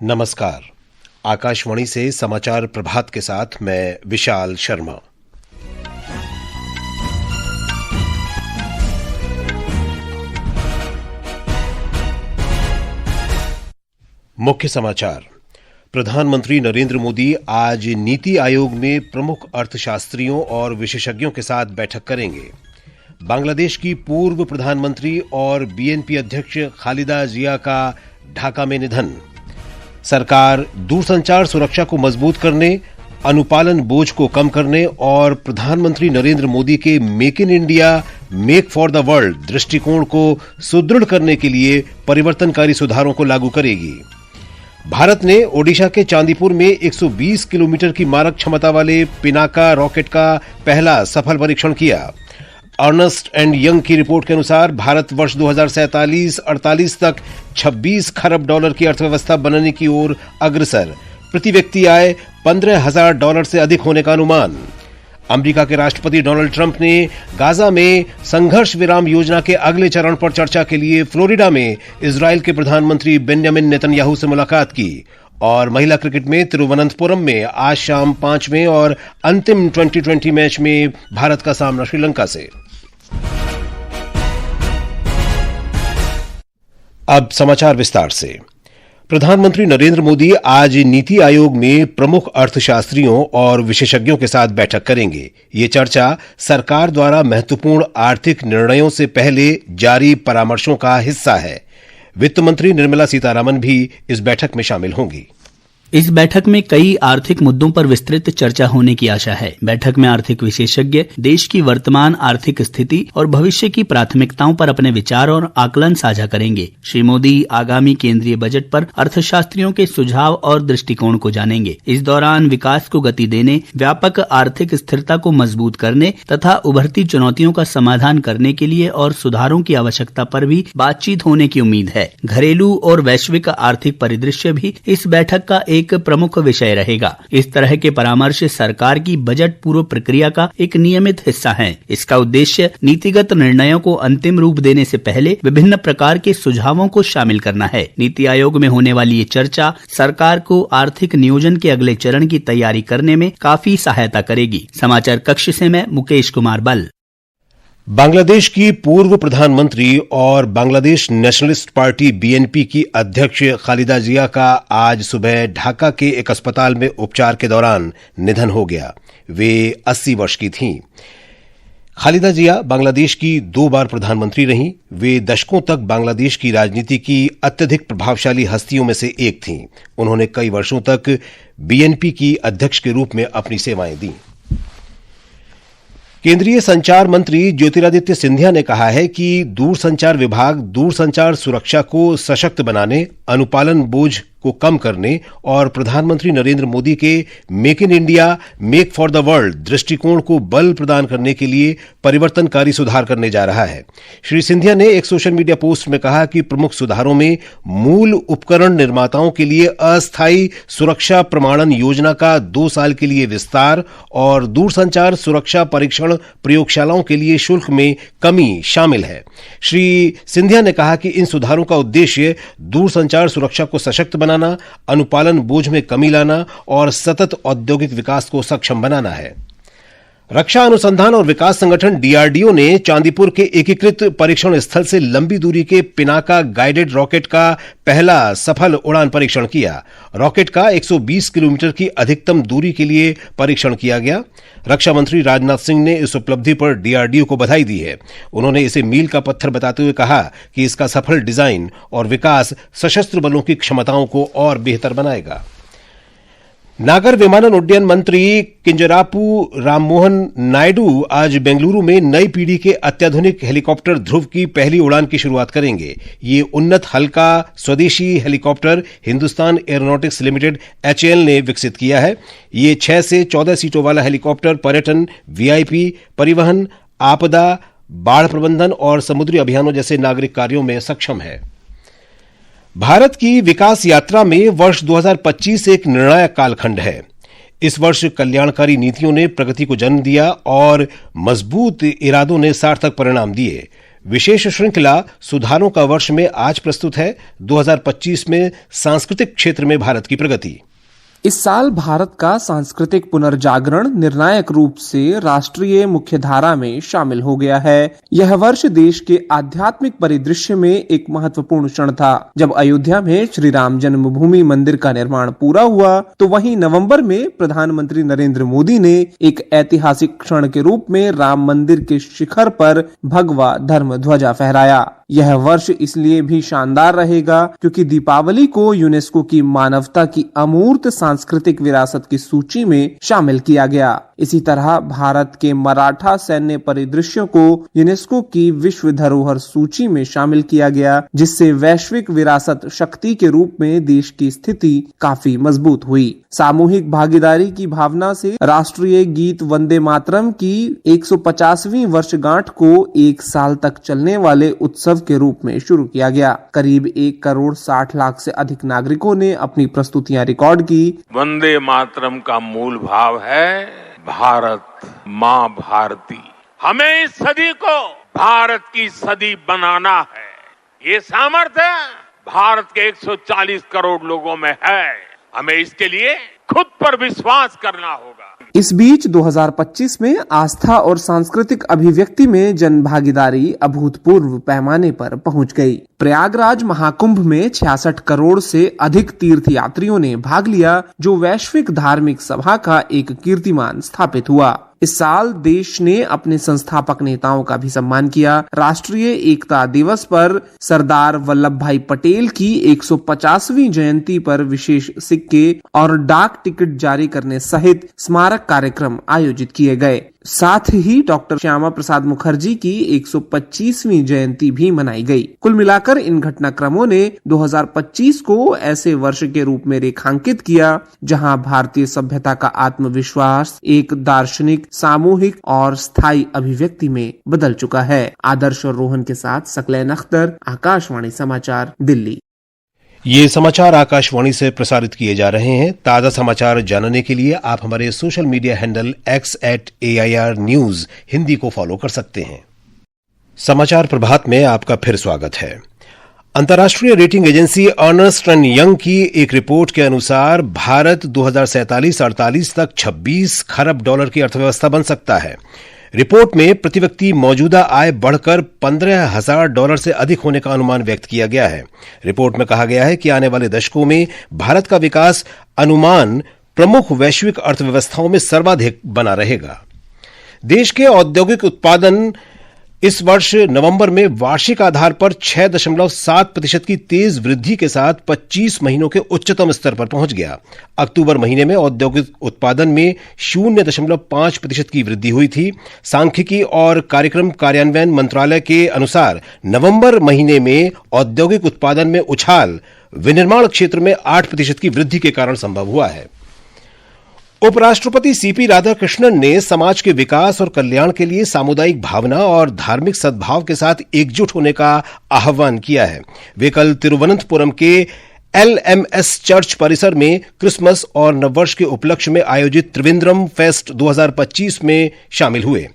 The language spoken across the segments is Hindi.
नमस्कार। आकाशवाणी से समाचार प्रभात के साथ मैं विशाल शर्मा। मुख्य समाचार। प्रधानमंत्री नरेंद्र मोदी आज नीति आयोग में प्रमुख अर्थशास्त्रियों और विशेषज्ञों के साथ बैठक करेंगे। बांग्लादेश की पूर्व प्रधानमंत्री और बीएनपी अध्यक्ष खालिदा जिया का ढाका में निधन। सरकार दूरसंचार सुरक्षा को मजबूत करने, अनुपालन बोझ को कम करने और प्रधानमंत्री नरेंद्र मोदी के make in India, make for the world दृष्टिकोण को सुदृढ़ करने के लिए परिवर्तनकारी सुधारों को लागू करेगी। भारत ने ओडिशा के चांदीपुर में 120 किलोमीटर की मारक क्षमता वाले पिनाका रॉकेट का पहला सफल परीक्षण किया। अर्नेस्ट एंड यंग की रिपोर्ट के अनुसार भारत वर्ष 2047-48 तक 26 खरब डॉलर की अर्थव्यवस्था बनने की ओर अग्रसर। प्रति व्यक्ति आय $15,000 से अधिक होने का अनुमान। अमेरिका के राष्ट्रपति डोनाल्ड ट्रंप ने गाजा में संघर्ष विराम योजना के अगले चरण पर चर्चा के लिए फ्लोरिडा में इजराइल के प्रधानमंत्री बेंजामिन नेतन्याहू से मुलाकात की। और महिला क्रिकेट में तिरुवनंतपुरम में आज शाम 5वें और अंतिम T20 मैच में भारत का सामना श्रीलंका से। अब समाचार विस्तार से। प्रधानमंत्री नरेंद्र मोदी आज नीति आयोग में प्रमुख अर्थशास्त्रियों और विशेषज्ञों के साथ बैठक करेंगे। ये चर्चा सरकार द्वारा महत्वपूर्ण आर्थिक निर्णयों से पहले जारी परामर्शों का हिस्सा है। वित्त मंत्री निर्मला सीतारामन भी इस बैठक में शामिल होंगी। इस बैठक में कई आर्थिक मुद्दों पर विस्तृत चर्चा होने की आशा है। बैठक में आर्थिक विशेषज्ञ देश की वर्तमान आर्थिक स्थिति और भविष्य की प्राथमिकताओं पर अपने विचार और आकलन साझा करेंगे। श्री मोदी आगामी केंद्रीय बजट पर अर्थशास्त्रियों के सुझाव और दृष्टिकोण को जानेंगे। इस दौरान विकास को गति देने, व्यापक आर्थिक स्थिरता को मजबूत करने तथा उभरती चुनौतियों का समाधान करने के लिए और सुधारों की आवश्यकता पर भी बातचीत होने की उम्मीद है। घरेलू और वैश्विक आर्थिक परिदृश्य भी इस बैठक का एक प्रमुख विषय रहेगा। इस तरह के परामर्श सरकार की बजट पूर्व प्रक्रिया का एक नियमित हिस्सा है। इसका उद्देश्य नीतिगत निर्णयों को अंतिम रूप देने से पहले विभिन्न प्रकार के सुझावों को शामिल करना है। नीति आयोग में होने वाली ये चर्चा सरकार को आर्थिक नियोजन के अगले चरण की तैयारी करने में काफी सहायता करेगी। समाचार कक्ष से मैं मुकेश कुमार बल। बांग्लादेश की पूर्व प्रधानमंत्री और बांग्लादेश नेशनलिस्ट पार्टी बीएनपी की अध्यक्ष खालिदा जिया का आज सुबह ढाका के एक अस्पताल में उपचार के दौरान निधन हो गया। वे 80 वर्ष की थीं। खालिदा जिया बांग्लादेश की 2 बार प्रधानमंत्री रहीं। वे दशकों तक बांग्लादेश की राजनीति की अत्यधिक प्रभावशाली हस्तियों में से एक थीं। उन्होंने कई वर्षों तक बीएनपी की अध्यक्ष के रूप में अपनी सेवाएं दी। केंद्रीय संचार मंत्री ज्योतिरादित्य सिंधिया ने कहा है कि दूरसंचार विभाग दूरसंचार सुरक्षा को सशक्त बनाने, अनुपालन बोझ को कम करने और प्रधानमंत्री नरेंद्र मोदी के make in India, make for the world दृष्टिकोण को बल प्रदान करने के लिए परिवर्तनकारी सुधार करने जा रहा है। श्री सिंधिया ने एक सोशल मीडिया पोस्ट में कहा कि प्रमुख सुधारों में मूल उपकरण निर्माताओं के लिए अस्थायी सुरक्षा प्रमाणन योजना का 2 साल के लिए विस्तार और दूरसंचार सुरक्षा परीक्षण प्रयोगशालाओं के लिए शुल्क में कमी शामिल है। श्री सिंधिया ने कहा कि इन सुधारों का उद्देश्य दूरसंचार सुरक्षा को सशक्त बनाना, अनुपालन बोझ में कमी लाना और सतत औद्योगिक विकास को सक्षम बनाना है। रक्षा अनुसंधान और विकास संगठन डीआरडीओ ने चांदीपुर के एकीकृत परीक्षण स्थल से लंबी दूरी के पिनाका गाइडेड रॉकेट का पहला सफल उड़ान परीक्षण किया। रॉकेट का 120 किलोमीटर की अधिकतम दूरी के लिए परीक्षण किया गया। रक्षा मंत्री राजनाथ सिंह ने इस उपलब्धि पर डीआरडीओ को बधाई दी है। उन्होंने इसे मील का पत्थर बताते हुए कहा कि इसका सफल डिजाइन और विकास सशस्त्र बलों की क्षमताओं को और बेहतर बनाएगा। नागर विमानन उड्डयन मंत्री किंजरापू राममोहन नायडू आज बेंगलुरु में नई पीढ़ी के अत्याधुनिक हेलीकॉप्टर ध्रुव की पहली उड़ान की शुरुआत करेंगे। ये उन्नत हल्का स्वदेशी helicopter Hindustan aeronautics limited HAL ने विकसित किया है। ये 6 से 14 सीटों वाला हेलीकॉप्टर पर्यटन, वीआईपी, परिवहन, आपदा, बाढ़ प्रबंधन और समुद्री अभियानों जैसे नागरिक कार्यों में सक्षम है। भारत की विकास यात्रा में वर्ष 2025 एक निर्णायक कालखंड है। इस वर्ष कल्याणकारी नीतियों ने प्रगति को जन्म दिया और मजबूत इरादों ने सार्थक परिणाम दिए। विशेष श्रृंखला सुधारों का वर्ष में आज प्रस्तुत है 2025 में सांस्कृतिक क्षेत्र में भारत की प्रगति। इस साल भारत का सांस्कृतिक पुनर्जागरण निर्णायक रूप से राष्ट्रीय मुख्यधारा में शामिल हो गया है। यह वर्ष देश के आध्यात्मिक परिदृश्य में एक महत्वपूर्ण क्षण था। जब अयोध्या में श्री राम जन्मभूमि मंदिर का निर्माण पूरा हुआ, तो वहीं नवंबर में प्रधानमंत्री नरेंद्र मोदी ने एक ऐतिहासिक क्षण के रूप में राम मंदिर के शिखर पर भगवा धर्म ध्वजा फहराया। यह वर्ष इसलिए भी शानदार रहेगा क्योंकि दीपावली को यूनेस्को की मानवता की अमूर्त सांस्कृतिक विरासत की सूची में शामिल किया गया। इसी तरह भारत के मराठा सैन्य परिदृश्यों को यूनेस्को की विश्व धरोहर सूची में शामिल किया गया, जिससे वैश्विक विरासत शक्ति के रूप में देश की स्थिति काफी मजबूत हुई। सामूहिक भागीदारी की भावना से राष्ट्रीय गीत वंदे मातरम की 150वीं वर्षगांठ को एक साल तक चलने वाले उत्सव के रूप में शुरू किया गया। करीब 1 करोड़ 60 लाख से अधिक नागरिकों ने अपनी प्रस्तुतियां रिकॉर्ड की। वंदे मातरम का मूल भाव है भारत माँ भारती। हमें इस सदी को भारत की सदी बनाना है। ये सामर्थ्य भारत के 140 करोड़ लोगों में है। हमें इसके लिए खुद पर विश्वास करना होगा। इस बीच 2025 में आस्था और सांस्कृतिक अभिव्यक्ति में जन भागीदारी अभूतपूर्व पैमाने पर पहुंच गई। प्रयागराज महाकुंभ में 66 करोड़ से अधिक तीर्थयात्रियों ने भाग लिया, जो वैश्विक धार्मिक सभा का एक कीर्तिमान स्थापित हुआ। इस साल देश ने अपने संस्थापक नेताओं का भी सम्मान किया। राष्ट्रीय एकता दिवस पर सरदार वल्लभ भाई पटेल की 150वीं जयंती पर विशेष सिक्के और डाक टिकट जारी करने सहित स्मारक कार्यक्रम आयोजित किए गए। साथ ही डॉक्टर श्यामा प्रसाद मुखर्जी की 125वीं जयंती भी मनाई गई। कुल मिलाकर इन घटनाक्रमों ने 2025 को ऐसे वर्ष के रूप में रेखांकित किया जहां भारतीय सभ्यता का आत्मविश्वास एक दार्शनिक, सामूहिक और स्थायी अभिव्यक्ति में बदल चुका है। आदर्श और रोहन के साथ सकलैन अख्तर, आकाशवाणी समाचार, दिल्ली। ये समाचार आकाशवाणी से प्रसारित किए जा रहे हैं। ताजा समाचार जानने के लिए आप हमारे social media handle x@AIR News Hindi को फॉलो कर सकते हैं। समाचार प्रभात में आपका फिर स्वागत है। अंतर्राष्ट्रीय rating agency Ernst and Young की एक रिपोर्ट के अनुसार भारत 2047-48 तक 26 खरब डॉलर की अर्थव्यवस्था बन सकता है। रिपोर्ट में प्रति व्यक्ति मौजूदा आय बढ़कर $15,000 से अधिक होने का अनुमान व्यक्त किया गया है। रिपोर्ट में कहा गया है कि आने वाले दशकों में भारत का विकास अनुमान प्रमुख वैश्विक अर्थव्यवस्थाओं में सर्वाधिक बना रहेगा। देश के औद्योगिक उत्पादन इस वर्ष नवंबर में वार्षिक आधार पर 6.7% की तेज वृद्धि के साथ 25 महीनों के उच्चतम स्तर पर पहुंच गया। अक्टूबर महीने में औद्योगिक उत्पादन में 0.5% की वृद्धि हुई थी। सांख्यिकी और कार्यक्रम कार्यान्वयन मंत्रालय के अनुसार नवंबर महीने में औद्योगिक उत्पादन में उछाल विनिर्माण क्षेत्र में 8% की वृद्धि के कारण संभव हुआ है। उपराष्ट्रपति सीपी राधाकृष्णन ने समाज के विकास और कल्याण के लिए सामुदायिक भावना और धार्मिक सद्भाव के साथ एकजुट होने का आह्वान किया है। वे कल तिरुवनंतपुरम के LMS चर्च परिसर में क्रिसमस और नववर्ष के उपलक्ष्य में आयोजित त्रिवेंद्रम फेस्ट 2025 में शामिल हुए।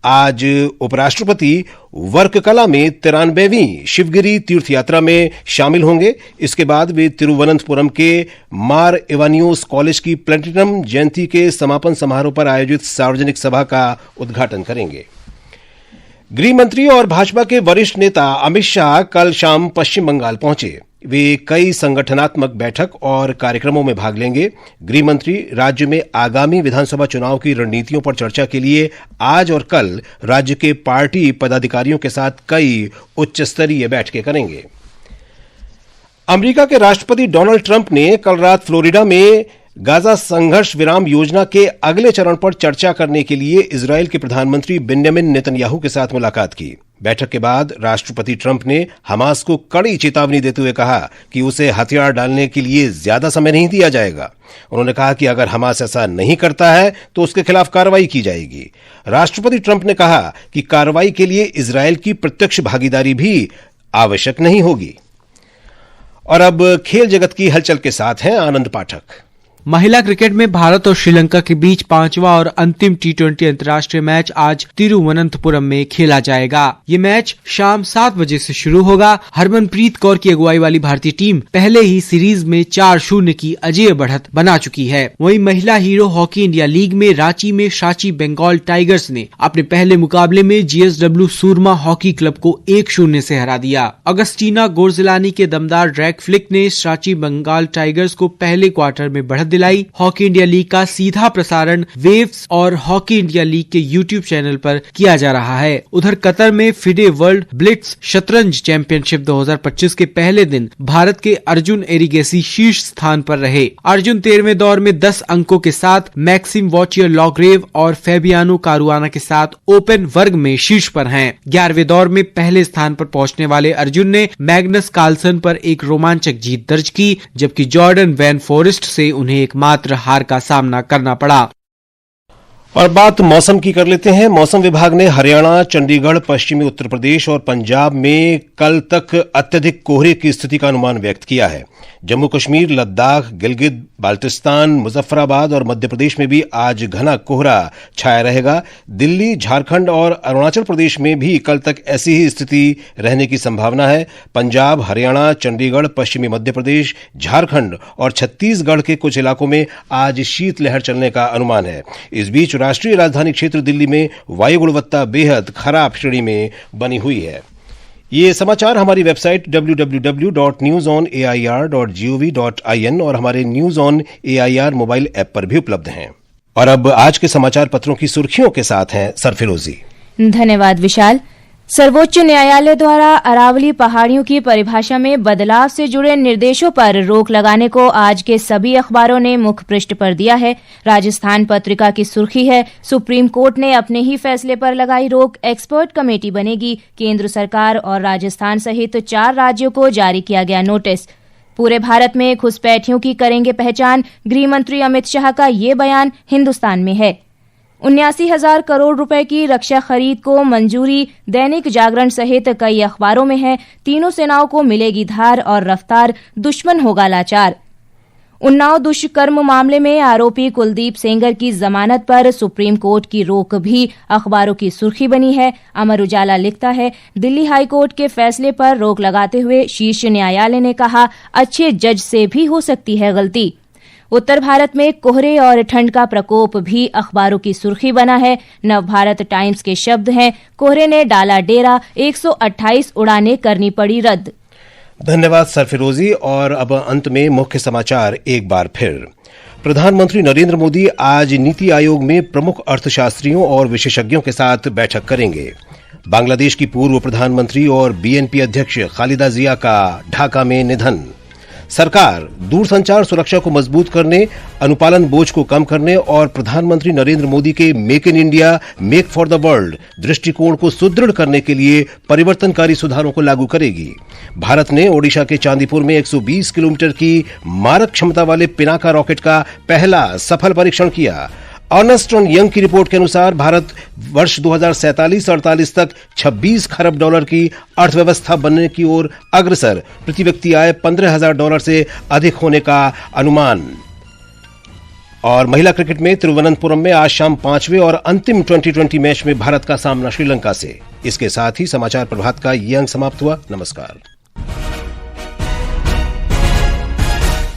आज उपराष्ट्रपति वर्ककला में 93वीं शिवगिरी तीर्थ यात्रा में शामिल होंगे। इसके बाद वे तिरुवनंतपुरम के मार इवानियोस कॉलेज की प्लेटिनम जयंती के समापन समारोह पर आयोजित सार्वजनिक सभा का उद्घाटन करेंगे। गृह मंत्री और भाजपा के वरिष्ठ नेता अमित शाह कल शाम पश्चिम बंगाल पहुंचे। वे कई संगठनात्मक बैठक और कार्यक्रमों में भाग लेंगे। गृह मंत्री राज्य में आगामी विधानसभा चुनाव की रणनीतियों पर चर्चा के लिए आज और कल राज्य के पार्टी पदाधिकारियों के साथ कई उच्च स्तरीय बैठकें करेंगे। अमेरिका के राष्ट्रपति डोनाल्ड ट्रंप ने कल रात फ्लोरिडा में गाजा संघर्ष विराम योजना के अगले चरण पर चर्चा करने के लिए इजरायल के प्रधानमंत्री बेंजामिन नेतन्याहू के साथ मुलाकात की। बैठक के बाद राष्ट्रपति ट्रंप ने हमास को कड़ी चेतावनी देते हुए कहा कि उसे हथियार डालने के लिए ज्यादा समय नहीं दिया जाएगा। उन्होंने कहा कि अगर हमास ऐसा नहीं करता है तो उसके खिलाफ कार्रवाई की जाएगी। राष्ट्रपति ट्रंप ने कहा कि कार्रवाई के लिए इजरायल की प्रत्यक्ष भागीदारी भी आवश्यक नहीं होगी। और अब खेल जगत की हलचल के साथ हैं आनंद पाठक। महिला क्रिकेट में भारत और श्रीलंका के बीच 5वां और अंतिम T20 अंतर्राष्ट्रीय मैच आज तिरुवनंतपुरम में खेला जाएगा। ये मैच शाम 7 बजे से शुरू होगा। हरमनप्रीत कौर की अगुवाई वाली भारतीय टीम पहले ही सीरीज में 4-0 की अजेय बढ़त बना चुकी है। वहीं महिला हीरो हॉकी इंडिया लीग में रांची में सांची बंगाल टाइगर्स ने अपने पहले मुकाबले में GSW सूरमा हॉकी क्लब को 1-0 से हरा दिया। अगस्टीना गोरजिलानी के दमदार ड्रैग फ्लिक ने सांची बंगाल टाइगर्स को पहले क्वार्टर में बढ़त दिलाई। हॉकी इंडिया लीग का सीधा प्रसारण वेव्स और हॉकी इंडिया लीग के YouTube चैनल पर किया जा रहा है। उधर कतर में फिडे वर्ल्ड ब्लिट्स शतरंज चैंपियनशिप 2025 के पहले दिन भारत के अर्जुन एरिगेसी शीर्ष स्थान पर रहे। अर्जुन 13वें दौर में 10 अंकों के साथ मैक्सिम वॉचियर लॉग्रेव और फेबियानो कारुआना के साथ ओपन वर्ग में शीर्ष पर हैं। 11वें दौर में पहले स्थान पर पहुंचने वाले अर्जुन ने मैग्नस कार्लसन पर एक रोमांचक जीत दर्ज की, जबकि जॉर्डन वैन फॉरेस्ट से उन्हें एकमात्र हार का सामना करना पड़ा। और बात मौसम की कर लेते हैं। मौसम विभाग ने हरियाणा, चंडीगढ़, पश्चिमी उत्तर प्रदेश और पंजाब में कल तक अत्यधिक कोहरे की स्थिति का अनुमान व्यक्त किया है। जम्मू कश्मीर, लद्दाख, गिलगित बाल्टिस्तान, मुजफ्फराबाद और मध्य प्रदेश में भी आज घना कोहरा छाया रहेगा। दिल्ली, झारखंड और अरुणाचल प्रदेश में भी कल तक ऐसी ही स्थिति रहने की संभावना है। पंजाब, हरियाणा, चंडीगढ़, पश्चिमी मध्य प्रदेश, झारखंड और छत्तीसगढ़ के कुछ इलाकों में आज शीतलहर चलने का अनुमान है। इस बीच राष्ट्रीय राजधानी क्षेत्र दिल्ली में वायु गुणवत्ता बेहद खराब श्रेणी में बनी हुई है। ये समाचार हमारी वेबसाइट www.newsonair.gov.in और हमारे news on AIR mobile app पर भी उपलब्ध हैं। और अब आज के समाचार पत्रों की सुर्खियों के साथ हैं सरफिरोजी। धन्यवाद विशाल। सर्वोच्च न्यायालय द्वारा अरावली पहाड़ियों की परिभाषा में बदलाव से जुड़े निर्देशों पर रोक लगाने को आज के सभी अखबारों ने मुख्य पृष्ठ पर दिया है। राजस्थान पत्रिका की सुर्खी है, सुप्रीम कोर्ट ने अपने ही फैसले पर लगाई रोक, एक्सपर्ट कमेटी बनेगी। केंद्र सरकार और राजस्थान सहित 4 राज्यों को जारी किया गया नोटिस। पूरे भारत में घुसपैठियों की करेंगे पहचान, गृह मंत्री अमित शाह का ये बयान हिंदुस्तान में है। 79,000 करोड़ रुपए की रक्षा खरीद को मंजूरी, दैनिक जागरण सहित कई अखबारों में है। तीनों सेनाओं को मिलेगी धार और रफ्तार, दुश्मन होगा लाचार। उन्नाव दुष्कर्म मामले में आरोपी कुलदीप सेंगर की जमानत पर सुप्रीम कोर्ट की रोक भी अखबारों की सुर्खी बनी है। अमर उजाला लिखता है, दिल्ली हाई कोर्ट के फैसले पर रोक लगाते हुए शीर्ष न्यायालय ने कहा, अच्छे जज से भी हो सकती है गलती। उत्तर भारत में कोहरे और ठंड का प्रकोप भी अखबारों की सुर्खी बना है। नवभारत टाइम्स के शब्द हैं, कोहरे ने डाला डेरा, 128 उड़ानें करनी पड़ी रद्द। धन्यवाद सरफिरोजी। और अब अंत में मुख्य समाचार एक बार फिर। प्रधानमंत्री नरेंद्र मोदी आज नीति आयोग में प्रमुख अर्थशास्त्रियों और विशेषज्ञों के साथ बैठक करेंगे। बांग्लादेश की पूर्व प्रधानमंत्री और बीएनपी अध्यक्ष खालिदा जिया का ढाका में निधन। सरकार दूरसंचार सुरक्षा को मजबूत करने, अनुपालन बोझ को कम करने और प्रधानमंत्री नरेंद्र मोदी के make in India, make for the world दृष्टिकोण को सुदृढ़ करने के लिए परिवर्तनकारी सुधारों को लागू करेगी। भारत ने ओडिशा के चांदीपुर में 120 किलोमीटर की मारक क्षमता वाले पिनाका रॉकेट का पहला सफल परीक्षण किया। अर्नेस्ट एंड यंग की रिपोर्ट के अनुसार भारत वर्ष 2047-48 तक 26 खरब डॉलर की अर्थव्यवस्था बनने की ओर अग्रसर, प्रति व्यक्ति आय $15,000 से अधिक होने का अनुमान। और महिला क्रिकेट में तिरुवनंतपुरम में आज शाम 5वें और अंतिम T20 मैच में भारत का सामना श्रीलंका से। इसके साथ ही समाचार प्रभात का ये अंक समाप्त हुआ। नमस्कार।